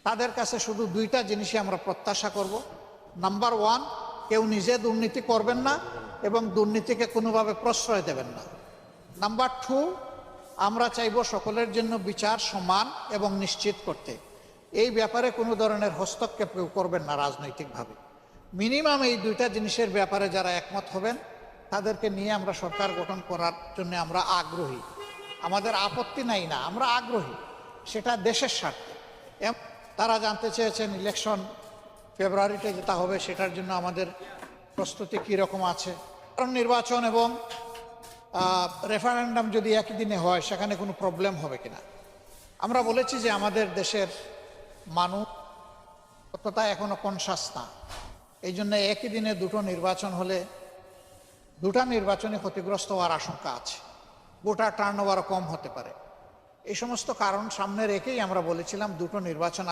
তাদের কাছে শুধু দুইটা জিনিসই আমরা প্রত্যাশা করব। নাম্বার ওয়ান, কেউ নিজে দুর্নীতি করবেন না এবং দুর্নীতিকে কোনোভাবে প্রশ্রয় দেবেন না। নাম্বার টু, আমরা চাইব সকলের জন্য বিচার সমান এবং নিশ্চিত করতে। এই ব্যাপারে কোনো ধরনের হস্তক্ষেপ কেউ করবেন না রাজনৈতিকভাবে। মিনিমাম এই দুইটা জিনিসের ব্যাপারে যারা একমত হবেন তাদেরকে নিয়ে আমরা সরকার গঠন করার জন্য আমরা আগ্রহী। আমাদের আপত্তি নাই না, আমরা আগ্রহী, সেটা দেশের স্বার্থে। তারা জানতে চেয়েছেন ইলেকশন ফেব্রুয়ারিতে যেটা হবে সেটার জন্য আমাদের প্রস্তুতি কীরকম আছে। কারণ নির্বাচন এবং রেফারেন্ডাম যদি একই দিনে হয় সেখানে কোনো প্রবলেম হবে কিনা। আমরা বলেছি যে আমাদের দেশের মানুষ ততটা এখনো কনসাস না, এই জন্য একই দিনে দুটো নির্বাচন হলে দুটা নির্বাচনে ক্ষতিগ্রস্ত হওয়ার আশঙ্কা আছে, ভোটার টার্নওভারও কম হতে পারে। এই সমস্ত কারণ সামনে রেখেই আমরা বলেছিলাম দুটো নির্বাচন